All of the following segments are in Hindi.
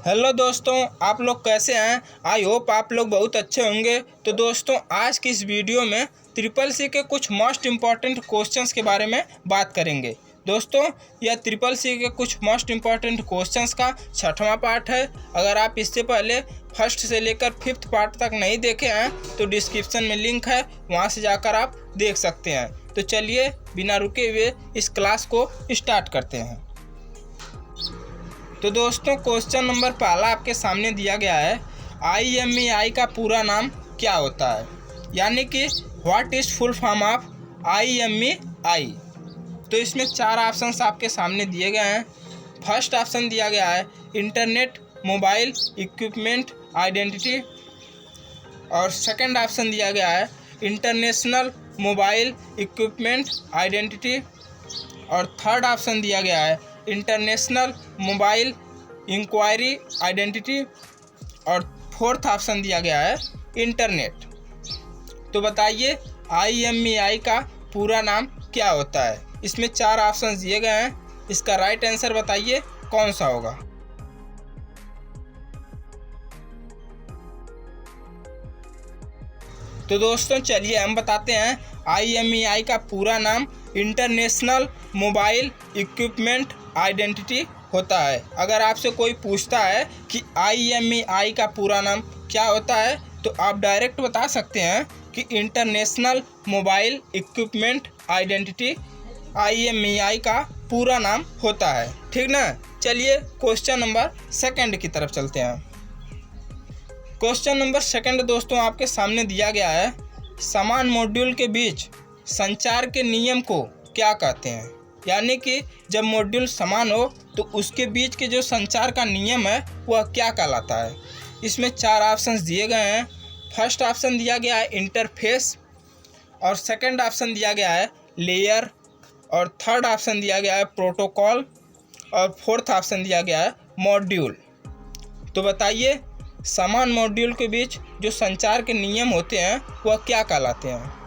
हेलो दोस्तों, आप लोग कैसे हैं। आई होप आप लोग बहुत अच्छे होंगे। तो दोस्तों, आज की इस वीडियो में ट्रिपल सी के कुछ मोस्ट इम्पॉर्टेंट क्वेश्चंस के बारे में बात करेंगे। दोस्तों, यह ट्रिपल सी के कुछ मोस्ट इम्पॉर्टेंट क्वेश्चंस का 6वां पार्ट है। अगर आप इससे पहले फर्स्ट से लेकर 5th पार्ट तक नहीं देखे हैं तो डिस्क्रिप्शन में लिंक है, वहां से जाकर आप देख सकते हैं। तो चलिए बिना रुके हुए इस क्लास को स्टार्ट करते हैं। तो दोस्तों, क्वेश्चन नंबर पहला आपके सामने दिया गया है, IMEI का पूरा नाम क्या होता है, यानी कि what is full form of IMEI। तो इसमें 4 ऑप्शंस आपके सामने दिए गए हैं। फर्स्ट ऑप्शन दिया गया है इंटरनेट मोबाइल इक्विपमेंट आइडेंटिटी, और सेकंड ऑप्शन दिया गया है इंटरनेशनल मोबाइल इक्विपमेंट आइडेंटिटी, और थर्ड ऑप्शन दिया गया है इंटरनेशनल मोबाइल इंक्वायरी आइडेंटिटी, और फोर्थ ऑप्शन दिया गया है इंटरनेट। तो बताइए IMEI का पूरा नाम क्या होता है। इसमें 4 ऑप्शन दिए गए हैं, इसका राइट आंसर बताइए कौन सा होगा। तो दोस्तों चलिए हम बताते हैं, IMEI का पूरा नाम इंटरनेशनल मोबाइल इक्विपमेंट आइडेंटिटी होता है। अगर आपसे कोई पूछता है कि IMEI का पूरा नाम क्या होता है तो आप डायरेक्ट बता सकते हैं कि international mobile equipment identity IMEI का पूरा नाम होता है, ठीक ना। चलिए क्वेश्चन नंबर सेकंड की तरफ चलते हैं। क्वेश्चन नंबर सेकंड दोस्तों आपके सामने दिया गया है, समान मॉड्यूल के बीच संचार के नियम को क्या कहते हैं, यानी कि जब मॉड्यूल समान हो तो उसके बीच के जो संचार का नियम है वह क्या कहलाता है। इसमें 4 ऑप्शंस दिए गए हैं। फर्स्ट ऑप्शन दिया गया है इंटरफेस, और सेकंड ऑप्शन दिया गया है लेयर, और थर्ड ऑप्शन दिया गया है प्रोटोकॉल, और फोर्थ ऑप्शन दिया गया है मॉड्यूल। तो बताइए समान मॉड्यूल के बीच जो संचार के नियम होते हैं वह क्या कहलाते हैं।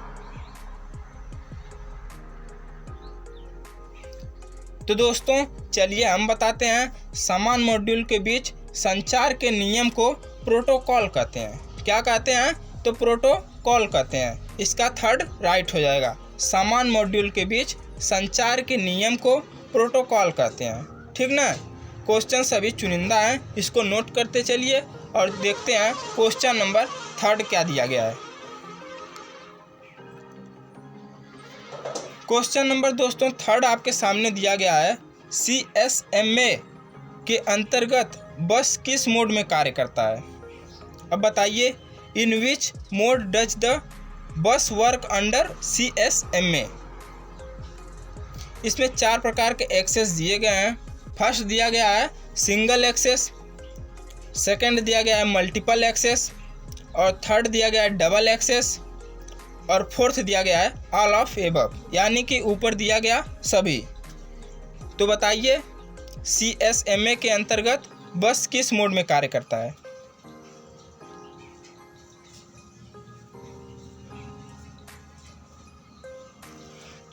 तो दोस्तों चलिए हम बताते हैं, समान मॉड्यूल के बीच संचार के नियम को प्रोटोकॉल कहते हैं। क्या कहते हैं? तो प्रोटोकॉल कहते हैं। इसका थर्ड राइट हो जाएगा। समान मॉड्यूल के बीच संचार के नियम को प्रोटोकॉल कहते हैं, ठीक ना। क्वेश्चन सभी चुनिंदा हैं, इसको नोट करते चलिए और देखते हैं क्वेश्चन नंबर थर्ड क्या दिया गया है। क्वेश्चन नंबर दोस्तों थर्ड आपके सामने दिया गया है, CSMA के अंतर्गत बस किस मोड में कार्य करता है। अब बताइए, in which mode does the bus work under CSMA। इसमें 4 प्रकार के एक्सेस दिए गए हैं। फर्स्ट दिया गया है सिंगल एक्सेस, सेकंड दिया गया है मल्टीपल एक्सेस, और थर्ड दिया गया है डबल एक्सेस, और फोर्थ दिया गया है ऑल ऑफ एबव, यानी कि ऊपर दिया गया सभी। तो बताइए CSMA के अंतर्गत बस किस मोड में कार्य करता है।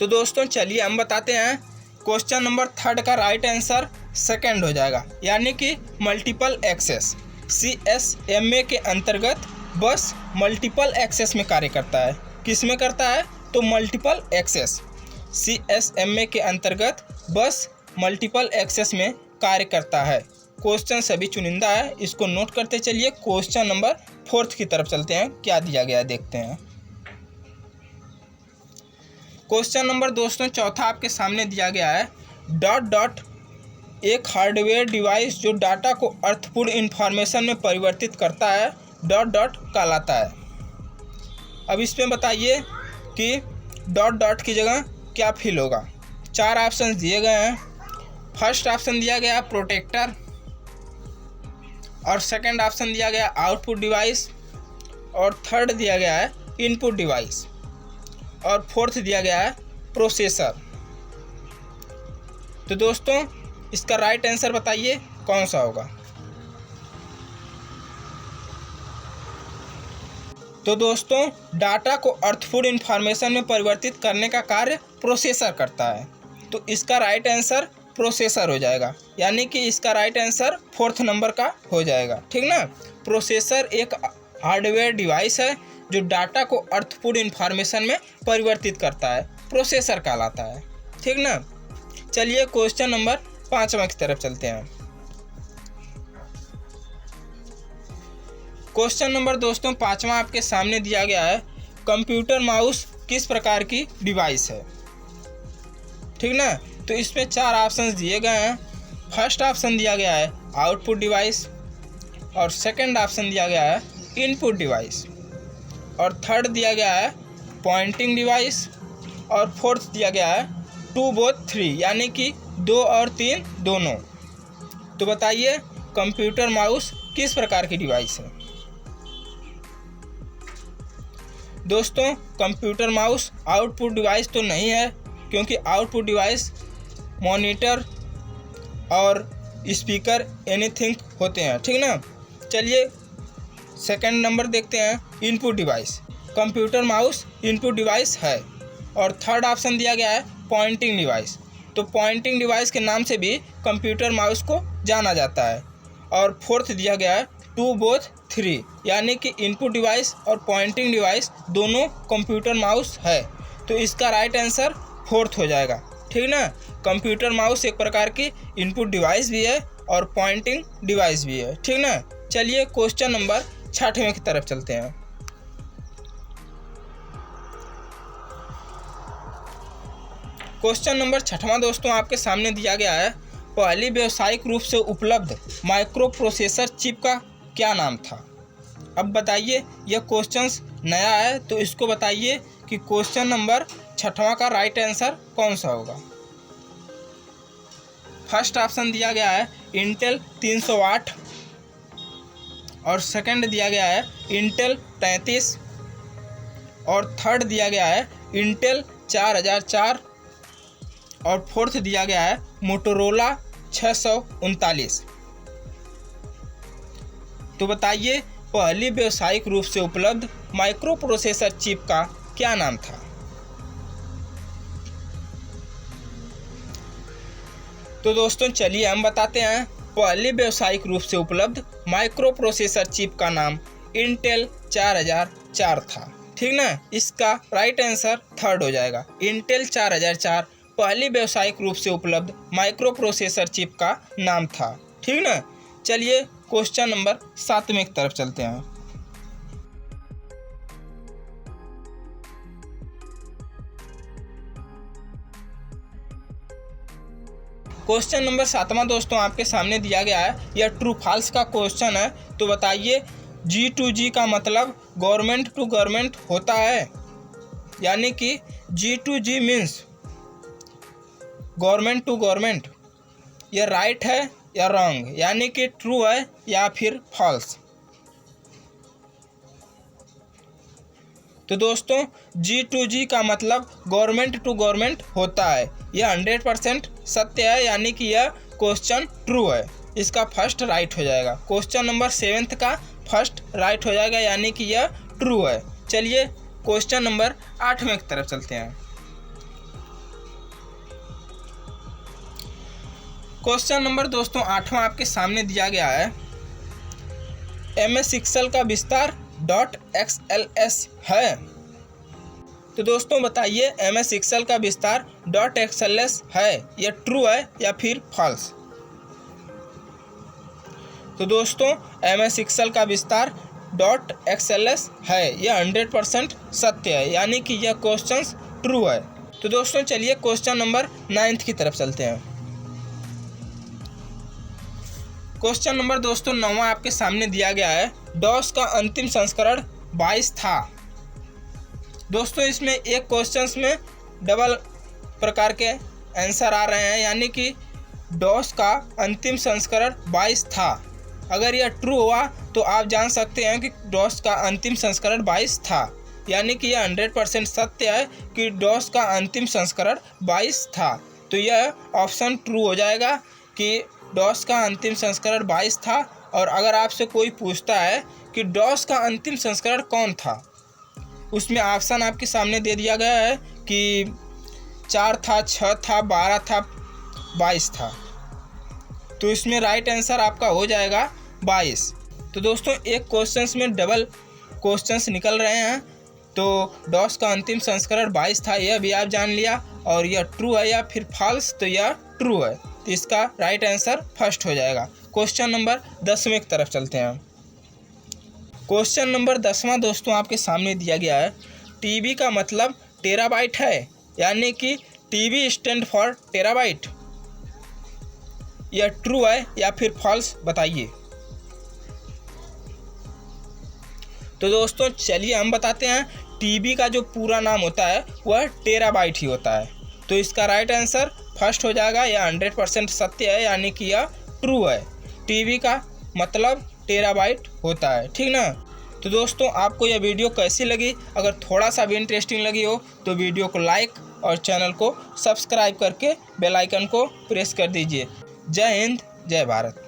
तो दोस्तों चलिए हम बताते हैं, क्वेश्चन नंबर थर्ड का राइट आंसर सेकंड हो जाएगा, यानी कि मल्टीपल एक्सेस। CSMA के अंतर्गत बस मल्टीपल एक्सेस में कार्य करता है। किस में करता है? तो मल्टीपल एक्सेस। CSMA के अंतर्गत बस मल्टीपल एक्सेस में कार्य करता है। क्वेश्चन सभी चुनिंदा है, इसको नोट करते चलिए। क्वेश्चन नंबर फोर्थ की तरफ चलते हैं, क्या दिया गया है देखते हैं। क्वेश्चन नंबर दोस्तों चौथा आपके सामने दिया गया है, डॉट एक हार्डवेयर डिवाइस जो डाटा को अर्थपूर्ण इंफॉर्मेशन में परिवर्तित करता है डॉट कहलाता है। अब इसमें बताइए कि डॉट की जगह क्या फिल होगा। 4 ऑप्शन दिए गए हैं। फर्स्ट ऑप्शन दिया गया प्रोटेक्टर, और सेकंड ऑप्शन दिया गया आउटपुट डिवाइस, और थर्ड दिया गया है इनपुट डिवाइस, और फोर्थ दिया गया है प्रोसेसर। तो दोस्तों इसका राइट आंसर बताइए कौन सा होगा। तो दोस्तों डाटा को अर्थपूर्ण इंफॉर्मेशन में परिवर्तित करने का कार्य प्रोसेसर करता है। तो इसका राइट आंसर प्रोसेसर हो जाएगा, यानी कि इसका राइट आंसर 4th नंबर का हो जाएगा। ठीक ना। प्रोसेसर एक हार्डवेयर डिवाइस है जो डाटा को अर्थपूर्ण इंफॉर्मेशन में परिवर्तित करता है, प्रोसेसर कहलाता है। ठीक ना। चलिए क्वेश्चन नंबर 5वां की तरफ चलते हैं। क्वेश्चन नंबर दोस्तों 5वां आपके सामने दिया गया है, कंप्यूटर माउस किस प्रकार की डिवाइस है। ठीक ना। तो इसमें 4 ऑप्शंस दिए गए हैं। फर्स्ट ऑप्शन दिया गया है आउटपुट डिवाइस, और सेकंड ऑप्शन दिया गया है इनपुट डिवाइस, और थर्ड दिया गया है पॉइंटिंग डिवाइस, और फोर्थ दिया गया है 2 both 3, यानी कि 2 और 3 दोनों। तो बताइए कंप्यूटर माउस किस प्रकार की डिवाइस है। दोस्तों कंप्यूटर माउस आउटपुट डिवाइस तो नहीं है, क्योंकि आउटपुट डिवाइस मॉनिटर और स्पीकर एनीथिंग होते हैं। ठीक ना। चलिए सेकंड नंबर देखते हैं, input device. Computer mouse input device है। और थर्ड ऑप्शन दिया गया है पॉइंटिंग डिवाइस। तो पॉइंटिंग डिवाइस के नाम से भी कंप्यूटर माउस को जाना जाता है। और फोर्थ दिया गया है 2 both 3, यानी कि इनपुट डिवाइस और पॉइंटिंग डिवाइस दोनों कंप्यूटर माउस है। तो इसका राइट आंसर 4th हो जाएगा। ठीक ना। कंप्यूटर माउस एक प्रकार की इनपुट डिवाइस भी है और पॉइंटिंग डिवाइस भी है। ठीक ना। चलिए क्वेश्चन नंबर 6वें की तरफ चलते हैं। क्वेश्चन नंबर 6वां दोस्तों आपके सामने दिया गया है, पहली व्यावसायिक रूप से उपलब्ध माइक्रो प्रोसेसर चिप का क्या नाम था। अब बताइए, यह क्वेश्चंस नया है, तो इसको बताइए कि क्वेश्चन नंबर 6वां का राइट आंसर कौन सा होगा। फर्स्ट ऑप्शन दिया गया है इंटेल 308, और सेकंड दिया गया है इंटेल 33, और थर्ड दिया गया है इंटेल 4004, और फोर्थ दिया गया है मोटोरोला 639। तो बताइए पहली व्यावसायिक रूप से उपलब्ध माइक्रो प्रोसेसर चिप का क्या नाम था। तो दोस्तों चलिए हम बताते हैं, पहली व्यावसायिक रूप से उपलब्ध माइक्रो प्रोसेसर चिप का नाम इंटेल 4004 था। ठीक ना। इसका राइट आंसर थर्ड हो जाएगा। इंटेल 4004 पहली व्यावसायिक रूप से उपलब्ध माइक्रो प्रोसेसर चिप का नाम था। ठीक ना। चलिए क्वेश्चन नंबर 7वें की तरफ चलते हैं। क्वेश्चन नंबर 7वां दोस्तों आपके सामने दिया गया है, यह ट्रू फॉल्स का क्वेश्चन है। तो बताइए G2G का मतलब गवर्नमेंट टू गवर्नमेंट होता है, यानी कि G2G means government to government, यह राइट है या रॉन्ग, यानी कि ट्रू है या फिर फॉल्स। तो दोस्तों G2G का मतलब गवर्नमेंट टू गवर्नमेंट होता है, यह 100% सत्य है, यानी कि यह क्वेश्चन ट्रू है। इसका फर्स्ट राइट हो जाएगा। क्वेश्चन नंबर 7 का फर्स्ट राइट हो जाएगा, यानी कि यह ट्रू है। चलिए क्वेश्चन नंबर 8वें की तरफ चलते हैं। क्वेश्चन नंबर दोस्तों 8वां आपके सामने दिया गया है, MS Excel का विस्तार .xls है। तो दोस्तों बताइए MS Excel का विस्तार .xls है, यह ट्रू है या फिर फॉल्स। तो दोस्तों MS Excel का विस्तार .xls है, यह 100% सत्य है, यानी कि यह क्वेश्चन ट्रू है। तो दोस्तों चलिए क्वेश्चन नंबर 9 की तरफ चलते हैं। क्वेश्चन नंबर दोस्तों 9वां आपके सामने दिया गया है, डॉस का अंतिम संस्करण 22 था। दोस्तों इसमें एक क्वेश्चंस में डबल प्रकार के आंसर आ रहे हैं, यानी कि डॉस का अंतिम संस्करण 22 था। अगर यह ट्रू हुआ तो आप जान सकते हैं कि डॉस का अंतिम संस्करण 22 था, यानी कि यह 100% सत्य है कि डॉस का अंतिम संस्करण 22 था। तो यह ऑप्शन ट्रू हो जाएगा कि डॉस का अंतिम संस्करण 22 था। और अगर आपसे कोई पूछता है कि डॉस का अंतिम संस्करण कौन था, उसमें ऑप्शन आपके सामने दे दिया गया है कि 4 था, 6 था, 12 था, 22 था। तो इसमें राइट आंसर आपका हो जाएगा 22। तो दोस्तों एक क्वेश्चंस में डबल क्वेश्चंस निकल रहे हैं। तो डॉस का अंतिम संस्करण 22 था, यह भी आप जान लिया। और यह ट्रू है या फिर फॉल्स, तो यह ट्रू है। तो इसका राइट आंसर फर्स्ट हो जाएगा। क्वेश्चन नंबर 10वें की तरफ चलते हैं। क्वेश्चन नंबर 10वां दोस्तों आपके सामने दिया गया है। टीबी का मतलब टेराबाइट है, यानी कि टीबी स्टैंड फॉर टेराबाइट। यह ट्रू है या फिर फॉल्स, बताइए। तो दोस्तों चलिए हम बताते हैं। टीबी का जो पूरा नाम होता है वह टेराबाइट ही होता है। तो इसका राइट आंसर फर्स्ट हो जाएगा। यह 100% सत्य है, यानी कि यह ट्रू है। टीबी का मतलब टेराबाइट होता है, ठीक ना। तो दोस्तों आपको यह वीडियो कैसी लगी? अगर थोड़ा सा भी इंटरेस्टिंग लगी हो तो वीडियो को लाइक और चैनल को सब्सक्राइब करके बेल आइकन को प्रेस कर दीजिए। जय हिंद, जय भारत।